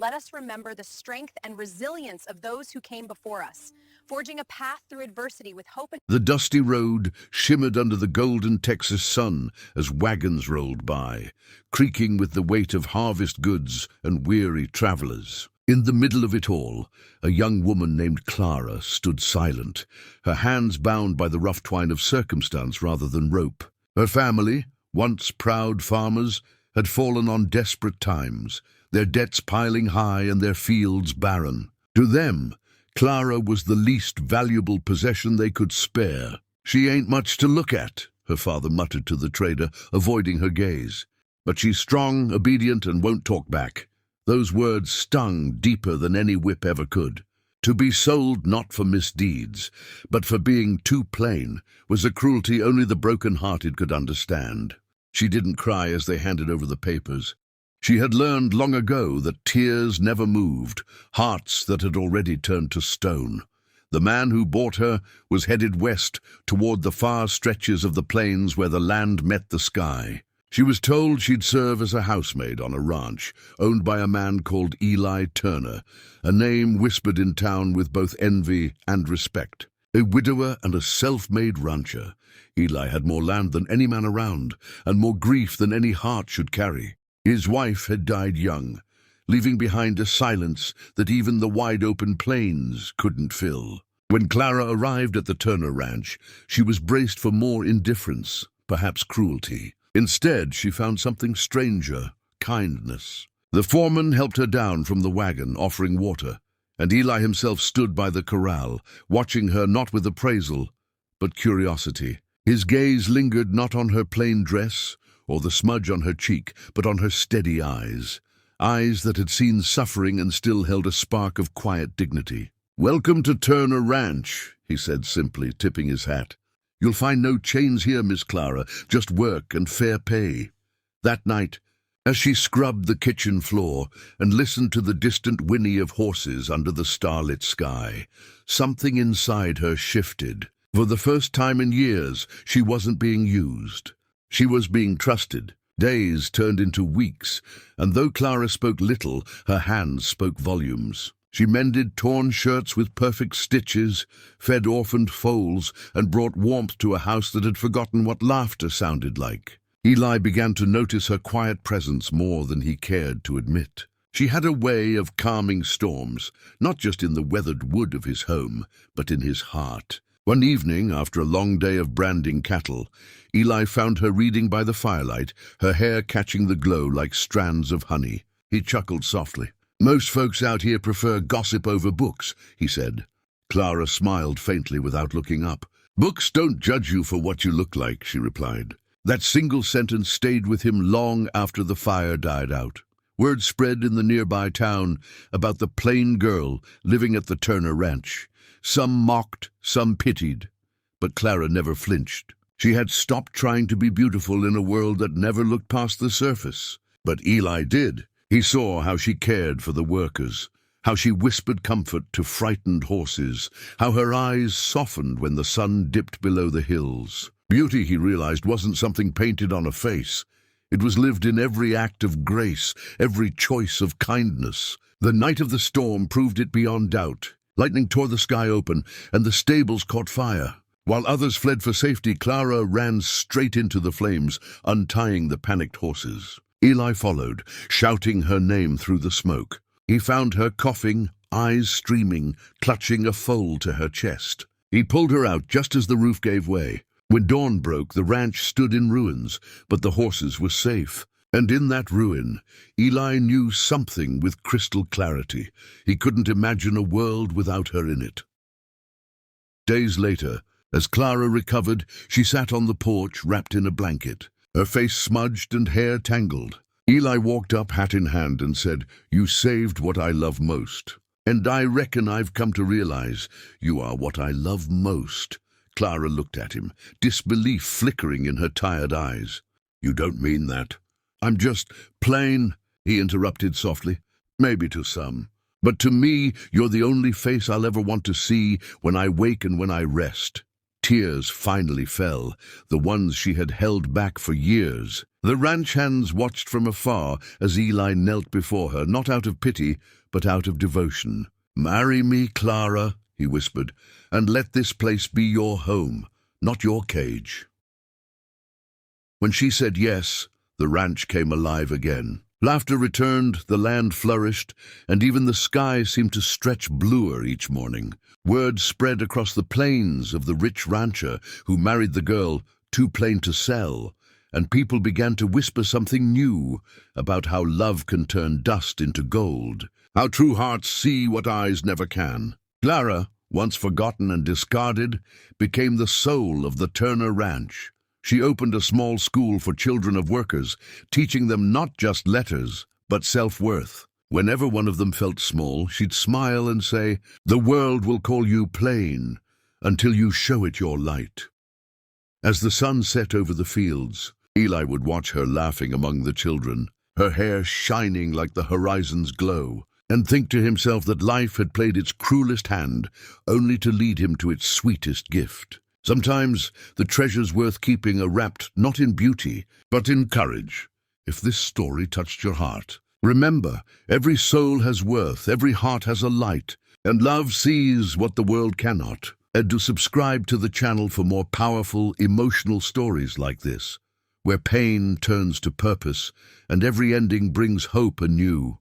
Let us remember the strength and resilience of those who came before us, forging a path through adversity with hope and... The dusty road shimmered under the golden Texas sun as wagons rolled by, creaking with the weight of harvest goods and weary travelers. In the middle of it all, a young woman named Clara stood silent, her hands bound by the rough twine of circumstance rather than rope. Her family, once proud farmers, had fallen on desperate times, their debts piling high and their fields barren. To them, Clara was the least valuable possession they could spare. "She ain't much to look at," her father muttered to the trader, avoiding her gaze. "But she's strong, obedient, and won't talk back." Those words stung deeper than any whip ever could. To be sold not for misdeeds, but for being too plain, was a cruelty only the broken-hearted could understand. She didn't cry as they handed over the papers. She had learned long ago that tears never moved, hearts that had already turned to stone. The man who bought her was headed west toward the far stretches of the plains where the land met the sky. She was told she'd serve as a housemaid on a ranch owned by a man called Eli Turner, a name whispered in town with both envy and respect. A widower and a self-made rancher, Eli had more land than any man around, and more grief than any heart should carry. His wife had died young, leaving behind a silence that even the wide-open plains couldn't fill. When Clara arrived at the Turner Ranch, she was braced for more indifference, perhaps cruelty. Instead, she found something stranger, kindness. The foreman helped her down from the wagon, offering water, and Eli himself stood by the corral, watching her not with appraisal, but curiosity. His gaze lingered not on her plain dress or the smudge on her cheek, but on her steady eyes, eyes that had seen suffering and still held a spark of quiet dignity. "Welcome to Turner Ranch," he said simply, tipping his hat. "You'll find no chains here, Miss Clara, just work and fair pay." That night, as she scrubbed the kitchen floor and listened to the distant whinny of horses under the starlit sky, something inside her shifted. For the first time in years, she wasn't being used. She was being trusted. Days turned into weeks, and though Clara spoke little, her hands spoke volumes. She mended torn shirts with perfect stitches, fed orphaned foals, and brought warmth to a house that had forgotten what laughter sounded like. Eli began to notice her quiet presence more than he cared to admit. She had a way of calming storms, not just in the weathered wood of his home, but in his heart. One evening, after a long day of branding cattle, Eli found her reading by the firelight, her hair catching the glow like strands of honey. He chuckled softly. "Most folks out here prefer gossip over books," he said. Clara smiled faintly without looking up. "Books don't judge you for what you look like," she replied. That single sentence stayed with him long after the fire died out. Word spread in the nearby town about the plain girl living at the Turner Ranch. Some mocked, some pitied, but Clara never flinched. She had stopped trying to be beautiful in a world that never looked past the surface. But Eli did. He saw how she cared for the workers, how she whispered comfort to frightened horses, how her eyes softened when the sun dipped below the hills. Beauty, he realized, wasn't something painted on a face. It was lived in every act of grace, every choice of kindness. The night of the storm proved it beyond doubt. Lightning tore the sky open, and the stables caught fire. While others fled for safety, Clara ran straight into the flames, untying the panicked horses. Eli followed, shouting her name through the smoke. He found her coughing, eyes streaming, clutching a foal to her chest. He pulled her out just as the roof gave way. When dawn broke, the ranch stood in ruins, but the horses were safe. And in that ruin, Eli knew something with crystal clarity. He couldn't imagine a world without her in it. Days later, as Clara recovered, she sat on the porch wrapped in a blanket, her face smudged and hair tangled. Eli walked up, hat in hand, and said, "You saved what I love most. And I reckon I've come to realize you are what I love most." Clara looked at him, disbelief flickering in her tired eyes. "You don't mean that." "I'm just plain," he interrupted softly. "Maybe to some. But to me, you're the only face I'll ever want to see when I wake and when I rest." Tears finally fell, the ones she had held back for years. The ranch hands watched from afar as Eli knelt before her, not out of pity, but out of devotion. "Marry me, Clara," he whispered, "and let this place be your home, not your cage." When she said yes, the ranch came alive again. Laughter returned, the land flourished, and even the sky seemed to stretch bluer each morning. Word spread across the plains of the rich rancher who married the girl, too plain to sell, and people began to whisper something new about how love can turn dust into gold, how true hearts see what eyes never can. Clara, once forgotten and discarded, became the soul of the Turner Ranch. She opened a small school for children of workers, teaching them not just letters, but self-worth. Whenever one of them felt small, she'd smile and say, "The world will call you plain until you show it your light." As the sun set over the fields, Eli would watch her laughing among the children, her hair shining like the horizon's glow, and think to himself that life had played its cruelest hand only to lead him to its sweetest gift. Sometimes the treasures worth keeping are wrapped not in beauty, but in courage. If this story touched your heart, remember, every soul has worth, every heart has a light, and love sees what the world cannot. And to subscribe to the channel for more powerful, emotional stories like this, where pain turns to purpose and every ending brings hope anew.